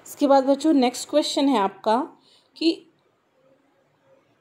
इसके बाद बच्चों नेक्स्ट क्वेश्चन है आपका कि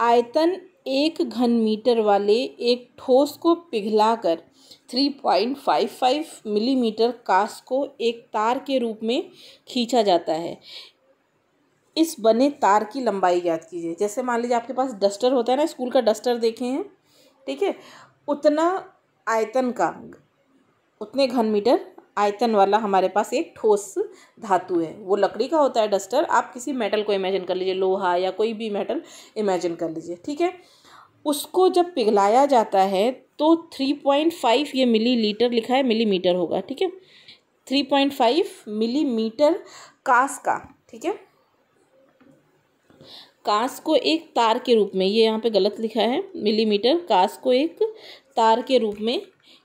आयतन 1 घन मीटर वाले एक ठोस को पिघलाकर 3.55 मिलीमीटर कांच को एक तार के रूप में खींचा जाता है। इस बने तार की लंबाई ज्ञात कीजिए। जैसे मान लीजिए आपके पास डस्टर होता है ना, स्कूल का डस्टर देखे हैं, ठीक है, उतना आयतन का, उतने घन मीटर आयतन वाला हमारे पास एक ठोस धातु है। वो लकड़ी का होता है डस्टर, आप किसी मेटल को इमेजिन कर लीजिए, लोहा या कोई भी मेटल इमेजिन कर लीजिए, ठीक है। उसको जब पिघलाया जाता है तो 3.5, ये मिलीलीटर लिखा है, मिलीमीटर होगा, ठीक है, 3.5 मिलीमीटर कांच का, ठीक है, कांच को एक तार के रूप में, ये यहाँ पे गलत लिखा है, मिलीमीटर कांच को एक तार के रूप में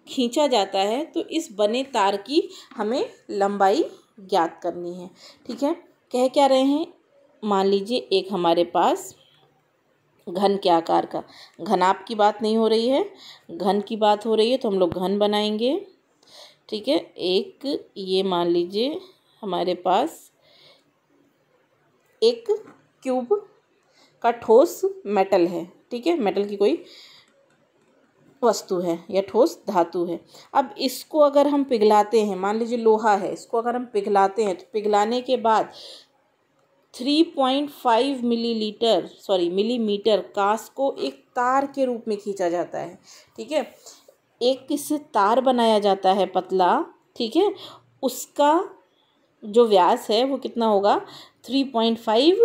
खींचा जाता है। तो इस बने तार की हमें लंबाई ज्ञात करनी है, ठीक है। कह क्या रहे हैं, मान लीजिए एक हमारे पास घन के आकार का, घनाभ की बात नहीं हो रही है, घन की बात हो रही है, तो हम लोग घन बनाएंगे, ठीक है। एक ये मान लीजिए हमारे पास एक क्यूब का ठोस मेटल है, ठीक है, मेटल की कोई वस्तु है या ठोस धातु है। अब इसको अगर हम पिघलाते हैं, मान लीजिए लोहा है, इसको अगर हम पिघलाते हैं तो पिघलाने के बाद 3.5 मिलीमीटर कांच को एक तार के रूप में खींचा जाता है, ठीक है। एक इससे तार बनाया जाता है पतला, ठीक है, उसका जो व्यास है वो कितना होगा, 3.5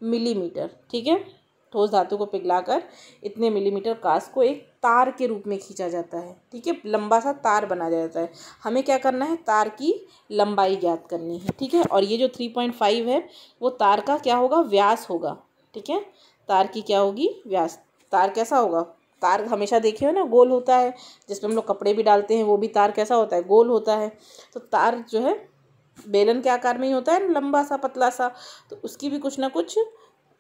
मिलीमीटर, ठीक है। ठोस धातु को पिघलाकर इतने मिलीमीटर कांच को एक तार के रूप में खींचा जाता है, ठीक है, लंबा सा तार बनाया जाता है। हमें क्या करना है, तार की लंबाई ज्ञात करनी है, ठीक है। और ये जो 3.5 है वो तार का क्या होगा, व्यास होगा, ठीक है, तार की क्या होगी, व्यास। तार कैसा होगा, तार हमेशा देखे हो ना, गोल होता है, जिसमें हम लोग कपड़े भी डालते हैं, वो भी तार कैसा होता है, गोल होता है। तो तार जो है बेलन के आकार में ही होता है, लंबा सा पतला सा, तो उसकी भी कुछ ना कुछ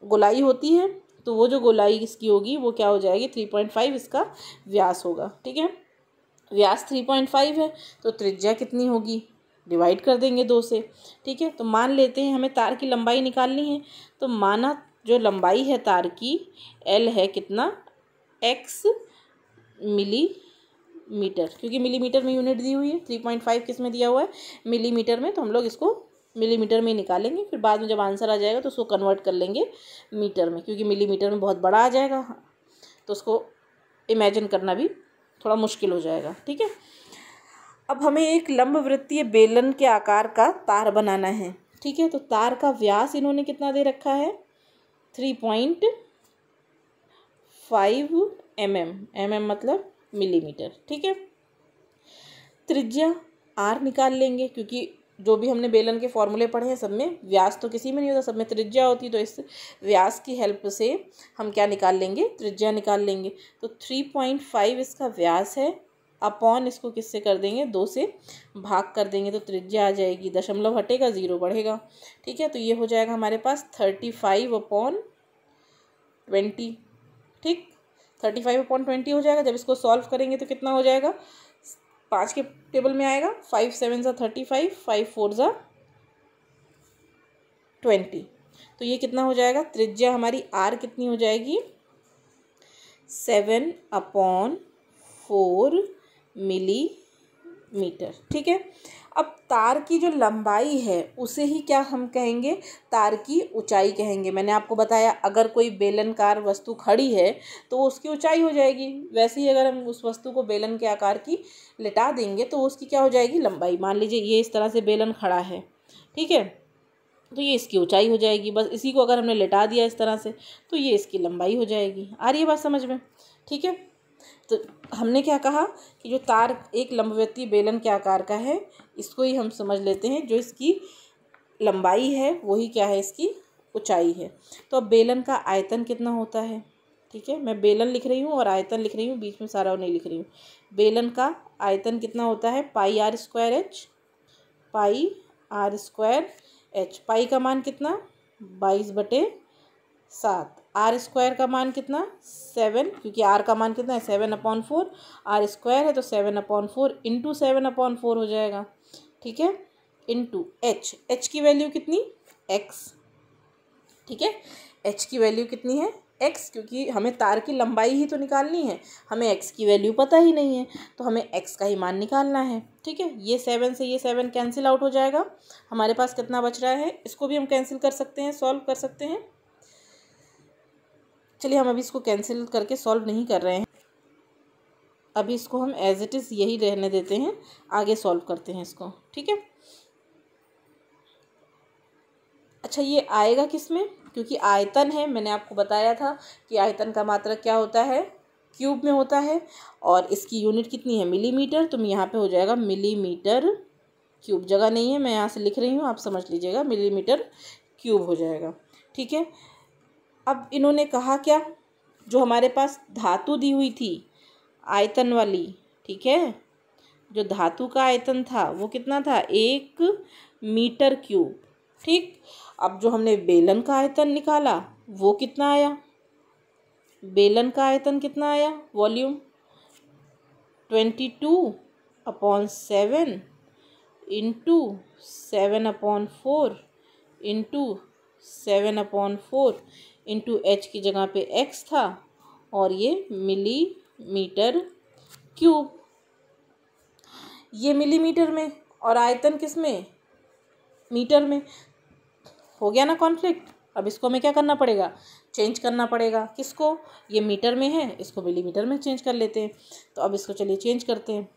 गोलाई होती है। तो वो जो गोलाई इसकी होगी वो क्या हो जाएगी, 3.5 इसका व्यास होगा, ठीक है। व्यास 3.5 है तो त्रिज्या कितनी होगी, डिवाइड कर देंगे 2 से, ठीक है। तो मान लेते हैं हमें तार की लंबाई निकालनी है, तो माना जो लंबाई है तार की L है कितना, x मिलीमीटर, क्योंकि मिलीमीटर में यूनिट दी हुई है, 3.5 किस में दिया हुआ है, मिलीमीटर में, तो हम लोग इसको मिलीमीटर में निकालेंगे। फिर बाद में जब आंसर आ जाएगा तो उसको कन्वर्ट कर लेंगे मीटर में, क्योंकि मिलीमीटर में बहुत बड़ा आ जाएगा तो उसको इमेजिन करना भी थोड़ा मुश्किल हो जाएगा, ठीक है। अब हमें एक लंबवृत्तीय बेलन के आकार का तार बनाना है, ठीक है। तो तार का व्यास इन्होंने कितना दे रखा है, 3.5 mm मतलब मिलीमीटर, ठीक है। त्रिज्या r निकाल लेंगे, क्योंकि जो भी हमने बेलन के फॉर्मूले पढ़े हैं सब में व्यास तो किसी में नहीं होता, सब में त्रिज्या होती, तो इस व्यास की हेल्प से हम क्या निकाल लेंगे, त्रिज्या निकाल लेंगे। तो 3.5 इसका व्यास है, अपॉन इसको किससे कर देंगे, 2 से भाग कर देंगे, तो त्रिज्या आ जाएगी, दशमलव हटेगा 0 बढ़ेगा, ठीक है। तो ये हो जाएगा हमारे पास 35/20, ठीक, 35/20 हो जाएगा। जब इसको सॉल्व करेंगे तो कितना हो जाएगा, 5 के टेबल में आएगा, 5 7 ज़ा 35, 5 4 ज़ा 20, तो ये कितना हो जाएगा, त्रिज्या हमारी r कितनी हो जाएगी, 7/4 मिलीमीटर, ठीक है। अब तार की जो लंबाई है उसे ही क्या हम कहेंगे, तार की ऊंचाई कहेंगे। मैंने आपको बताया अगर कोई बेलनकार वस्तु खड़ी है तो उसकी ऊंचाई हो जाएगी, वैसे ही अगर हम उस वस्तु को बेलन के आकार की लिटा देंगे तो उसकी क्या हो जाएगी, लंबाई। मान लीजिए ये इस तरह से बेलन खड़ा है, ठीक है, तो ये इसकी ऊंचाई हो जाएगी। बस इसी को अगर हमने लिटा दिया इस तरह से तो ये इसकी लंबाई हो जाएगी। आ रही है बात समझ में, ठीक है। तो हमने क्या कहा कि जो तार एक लंबवृत्तीय बेलन के आकार का है, इसको ही हम समझ लेते हैं जो इसकी लंबाई है वही क्या है, इसकी ऊंचाई है। तो अब बेलन का आयतन कितना होता है, ठीक है, मैं बेलन लिख रही हूँ और आयतन लिख रही हूँ, बीच में सारा नहीं लिख रही हूँ। बेलन का आयतन कितना होता है, πr²h, πr²h। पाई का मान कितना, 22/7। r² का मान कितना, 7, क्योंकि r का मान कितना है, 7/4, r² है तो 7/4 इंटू 7/4 हो जाएगा, ठीक है, इंटू h की वैल्यू कितनी x, ठीक है। h की वैल्यू कितनी है x, क्योंकि हमें तार की लंबाई ही तो निकालनी है, हमें x की वैल्यू पता ही नहीं है, तो हमें x का ही मान निकालना है, ठीक है। ये 7 से ये 7 कैंसिल आउट हो जाएगा, हमारे पास कितना बच रहा है, इसको भी हम कैंसिल कर सकते हैं, सॉल्व कर सकते हैं। चलिए हम अभी इसको कैंसिल करके सॉल्व नहीं कर रहे हैं, अभी इसको हम एज इट इज़ यही रहने देते हैं, आगे सॉल्व करते हैं इसको, ठीक है। अच्छा, ये आएगा किस में, क्योंकि आयतन है, मैंने आपको बताया था कि आयतन का मात्रक क्या होता है, क्यूब में होता है, और इसकी यूनिट कितनी है, मिलीमीटर, तो यहाँ पे हो जाएगा मिलीमीटर क्यूब। जगह नहीं है, मैं यहाँ से लिख रही हूँ, आप समझ लीजिएगा, मिलीमीटर क्यूब हो जाएगा, ठीक है। अब इन्होंने कहा क्या, जो हमारे पास धातु दी हुई थी आयतन वाली, ठीक है, जो धातु का आयतन था वो कितना था, 1 मीटर क्यूब, ठीक। अब जो हमने बेलन का आयतन निकाला वो कितना आया, बेलन का आयतन कितना आया, volume 22/7 into 7/4 into 7/4 into h की जगह पे x था, और ये मिलीमीटर क्यूब, ये मिलीमीटर में और आयतन किस में, मीटर में। हो गया ना कॉन्फ्लिक्ट। अब इसको हमें क्या करना पड़ेगा, चेंज करना पड़ेगा, किसको, ये मीटर में है, इसको मिलीमीटर में चेंज कर लेते हैं। तो अब इसको चलिए चेंज करते हैं,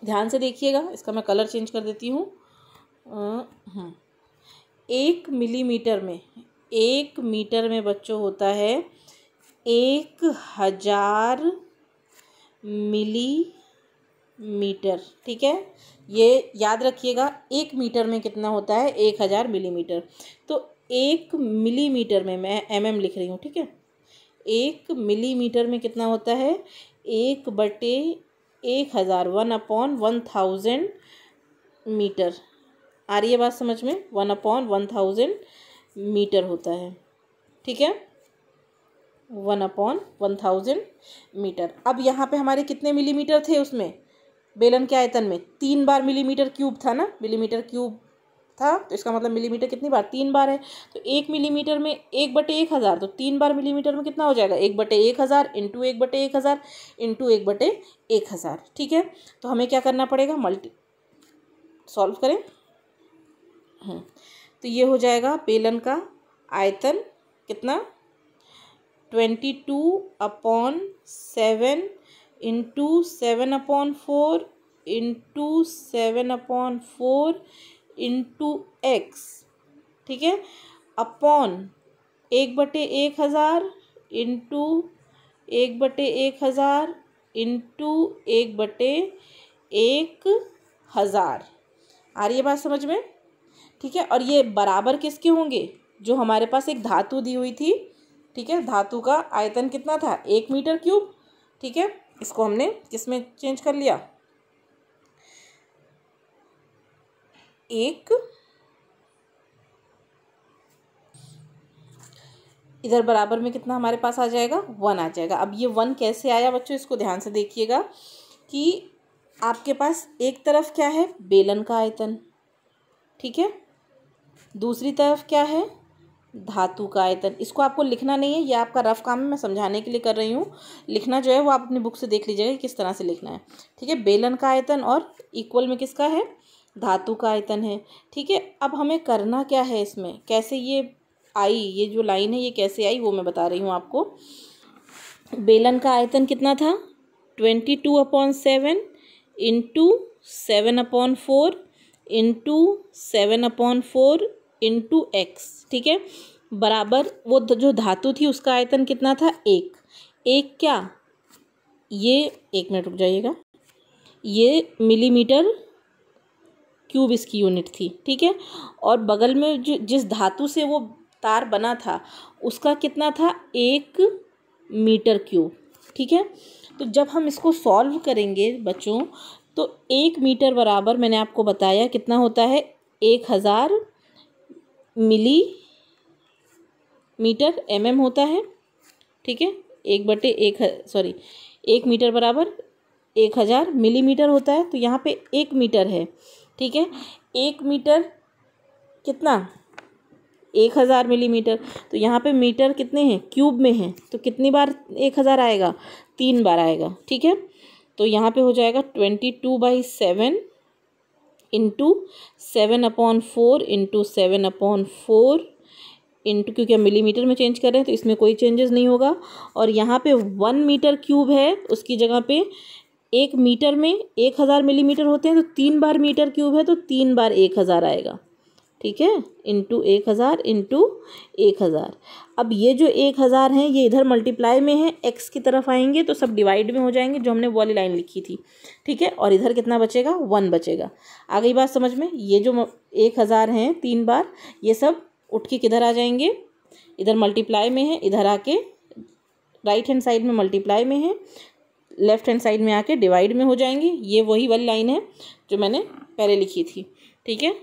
ध्यान से देखिएगा, इसका मैं कलर चेंज कर देती हूँ। 1 मिलीमीटर में, 1 मीटर में बच्चों होता है 1000 मिलीमीटर, ठीक है। ये याद रखिएगा, 1 मीटर में कितना होता है, 1000 मिलीमीटर। तो 1 मिलीमीटर में, मैं mm लिख रही हूँ, ठीक है, 1 मिलीमीटर में कितना होता है, 1/1000, 1/1000 मीटर। आ रही है बात समझ में, 1/1000 मीटर होता है, ठीक है, 1/1000 मीटर। अब यहाँ पे हमारे कितने मिलीमीटर थे उसमें, बेलन के आयतन में 3 बार मिलीमीटर क्यूब था ना, मिलीमीटर क्यूब था, तो इसका मतलब मिलीमीटर कितनी बार, 3 बार है। तो 1 मिलीमीटर में 1/1000, तो 3 बार मिलीमीटर में कितना हो जाएगा, 1/1000 इंटू 1/1000 इंटू 1/1000, ठीक है। तो हमें क्या करना पड़ेगा, सॉल्व करें। तो ये हो जाएगा बेलन का आयतन कितना, 22/7 इंटू 7/4 इंटू 7/4 इंटू x, ठीक है, अपॉन 1/1000 इंटू 1/1000 इंटू 1/1000। आ रही है बात समझ में, ठीक है। और ये बराबर किसके होंगे, जो हमारे पास एक धातु दी हुई थी, ठीक है, धातु का आयतन कितना था, 1 मीटर क्यूब, ठीक है। इसको हमने किस में चेंज कर लिया, एक इधर बराबर में कितना हमारे पास आ जाएगा, 1 आ जाएगा। अब ये 1 कैसे आया बच्चों, इसको ध्यान से देखिएगा कि आपके पास एक तरफ क्या है, बेलन का आयतन, ठीक है, दूसरी तरफ क्या है, धातु का आयतन। इसको आपको लिखना नहीं है, ये आपका रफ काम है, मैं समझाने के लिए कर रही हूँ। लिखना जो है वो आप अपनी बुक से देख लीजिएगा किस तरह से लिखना है, ठीक है। बेलन का आयतन और इक्वल में किसका है, धातु का आयतन है, ठीक है। अब हमें करना क्या है, इसमें कैसे ये आई, ये जो लाइन है ये कैसे आई वो मैं बता रही हूँ आपको। बेलन का आयतन कितना था, 22/7 इंटू 7/4 इंटू 7/4 इंटू x, ठीक है, बराबर वो जो धातु थी उसका आयतन कितना था, 1 क्या, ये 1 मिनट रुक जाइएगा, ये मिलीमीटर क्यूब इसकी यूनिट थी, ठीक है। और बगल में जो जिस धातु से वो तार बना था उसका कितना था, 1 मीटर क्यूब, ठीक है। तो जब हम इसको सॉल्व करेंगे बच्चों, तो 1 मीटर बराबर मैंने आपको बताया कितना होता है, 1000 मिलीमीटर mm होता है, ठीक है। 1 मीटर बराबर 1000 मिलीमीटर होता है, तो यहाँ पे 1 मीटर है, ठीक है। 1 मीटर कितना, 1000 मिलीमीटर। तो यहाँ पे मीटर कितने हैं, क्यूब में हैं, तो कितनी बार 1000 आएगा, 3 बार आएगा। ठीक है, तो यहाँ पे हो जाएगा 22/7 इंटू 7/4 इंटू 7/4 इंटू, क्योंकि हम मिलीमीटर में चेंज कर रहे हैं तो इसमें कोई चेंजेस नहीं होगा। और यहाँ पे 1 मीटर क्यूब है, उसकी जगह पे 1 मीटर में 1000 मिलीमीटर होते हैं, तो 3 बार मीटर क्यूब है तो 3 बार 1000 आएगा। ठीक है, इंटू 1000 इंटू 1000। अब ये जो 1000 हैं ये इधर मल्टीप्लाई में है, एक्स की तरफ आएंगे तो सब डिवाइड में हो जाएंगे, जो हमने वो वाली लाइन लिखी थी। ठीक है, और इधर कितना बचेगा, 1 बचेगा। आ गई बात समझ में। ये जो 1000 हैं 3 बार, ये सब उठ के किधर आ जाएंगे, इधर मल्टीप्लाई में है, इधर आके राइट हैंड साइड में मल्टीप्लाई में है, लेफ्ट हैंड साइड में आके डिवाइड में हो जाएंगे। ये वही वाली लाइन है जो मैंने पहले लिखी थी। ठीक है,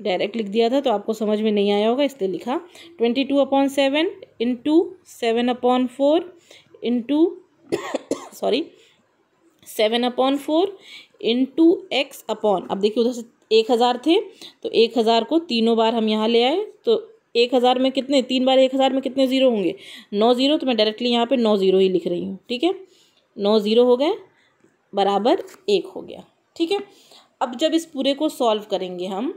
डायरेक्ट लिख दिया था तो आपको समझ में नहीं आया होगा, इसलिए लिखा 22/7 into 7/4 into 7/4 into x upon, अब देखिए उधर से 1000 थे तो 1000 को तीनों बार हम यहाँ ले आए, तो 1000 में कितने, 3 बार 1000 में कितने ज़ीरो होंगे, 9 ज़ीरो। तो मैं डायरेक्टली यहाँ पे 9 ज़ीरो ही लिख रही हूँ। ठीक है, 9 ज़ीरो हो गए बराबर 1 हो गया। ठीक है, अब जब इस पूरे को सॉल्व करेंगे, हम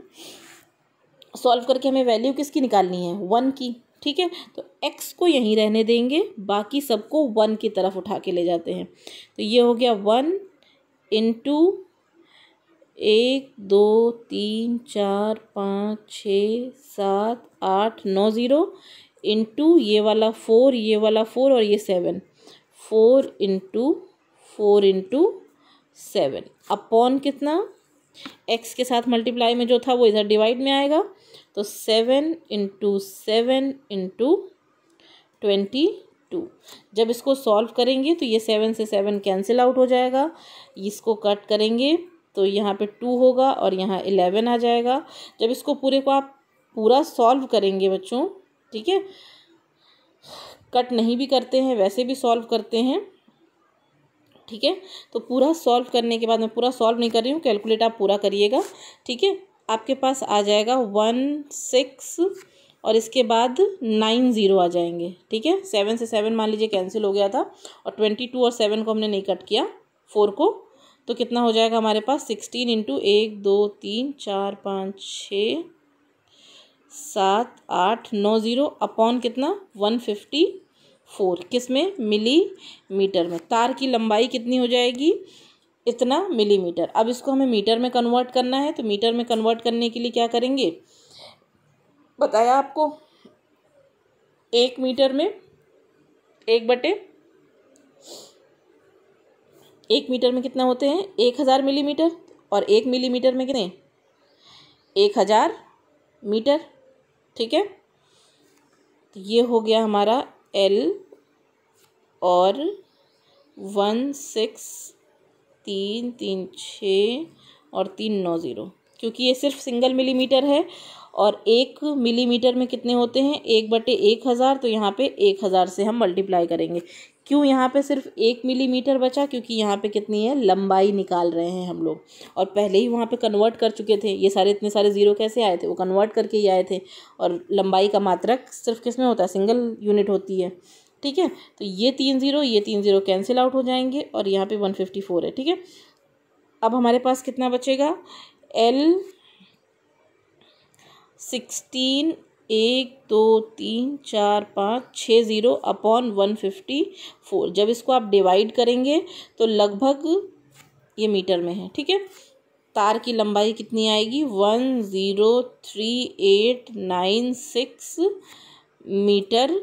सॉल्व करके हमें वैल्यू किसकी निकालनी है, 1 की। ठीक है, तो x को यहीं रहने देंगे, बाकी सबको 1 की तरफ उठा के ले जाते हैं। तो ये हो गया 1 इंटू 1 2 3 4 5 6 7 8 9 ज़ीरो इंटू ये वाला 4, ये वाला 4 और ये 7, 4 इंटू 7 अपॉन कितना, x के साथ मल्टीप्लाई में जो था वो इधर डिवाइड में आएगा, तो 7 इंटू 7 इंटू 22। जब इसको सॉल्व करेंगे तो ये 7 से 7 कैंसिल आउट हो जाएगा, इसको कट करेंगे तो यहाँ पे 2 होगा और यहाँ 11 आ जाएगा। जब इसको पूरे को आप पूरा सॉल्व करेंगे बच्चों, ठीक है, कट नहीं भी करते हैं, वैसे भी सॉल्व करते हैं। ठीक है, तो पूरा सॉल्व करने के बाद, मैं पूरा सॉल्व नहीं कर रही हूँ, कैलकुलेट आप पूरा करिएगा। ठीक है, आपके पास आ जाएगा 16 और इसके बाद 9 ज़ीरो आ जाएंगे। ठीक है, 7 से 7 मान लीजिए कैंसिल हो गया था, और 22 और 7 को हमने नहीं कट किया, 4 को, तो कितना हो जाएगा हमारे पास 16 इंटू 1 2 3 4 5 6 7 8 9 ज़ीरो अपॉन कितना 154, किस में, मिलीमीटर में। तार की लंबाई कितनी हो जाएगी, इतना मिलीमीटर। अब इसको हमें मीटर में कन्वर्ट करना है, तो मीटर में कन्वर्ट करने के लिए क्या करेंगे, बताया आपको, 1 मीटर में 1 मीटर में कितना होते हैं 1000 मिलीमीटर, और 1 मिलीमीटर में कितने 1000 मीटर। ठीक है, तो ये हो गया हमारा L और 1 6 3 3 6 और 3 9 ज़ीरो, क्योंकि ये सिर्फ सिंगल मिलीमीटर है, और 1 मिलीमीटर में कितने होते हैं 1/1000, तो यहाँ पे 1000 से हम मल्टीप्लाई करेंगे। क्यों यहाँ पे सिर्फ 1 मिलीमीटर बचा, क्योंकि यहाँ पे कितनी है, लंबाई निकाल रहे हैं हम लोग, और पहले ही वहाँ पे कन्वर्ट कर चुके थे। ये सारे इतने सारे ज़ीरो कैसे आए थे, वो कन्वर्ट करके ही आए थे, और लंबाई का मात्रक सिर्फ किस में होता है, सिंगल यूनिट होती है। ठीक है, तो ये 3 ज़ीरो कैंसिल आउट हो जाएंगे, और यहाँ पे 154 है। ठीक है, अब हमारे पास कितना बचेगा, L 16 1 2 3 4 5 6 ज़ीरो अपॉन 154। जब इसको आप डिवाइड करेंगे तो लगभग ये मीटर में है। ठीक है, तार की लंबाई कितनी आएगी 1038996 मीटर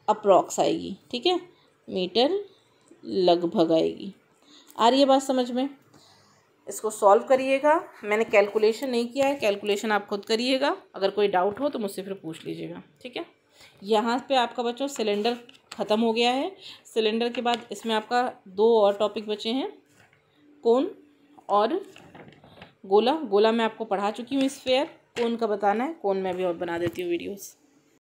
अप्रॉक्स आएगी। ठीक है, मीटर लगभग आएगी। आ रही है बात समझ में। इसको सॉल्व करिएगा, मैंने कैलकुलेशन नहीं किया है, कैलकुलेशन आप खुद करिएगा। अगर कोई डाउट हो तो मुझसे फिर पूछ लीजिएगा। ठीक है, यहाँ पे आपका बच्चों सिलेंडर ख़त्म हो गया है। सिलेंडर के बाद इसमें आपका 2 और टॉपिक बचे हैं, कोन और गोला। गोला मैं आपको पढ़ा चुकी हूँ, स्फेयर। कोन का बताना है, कोन मैं भी और बना देती हूँ वीडियोस।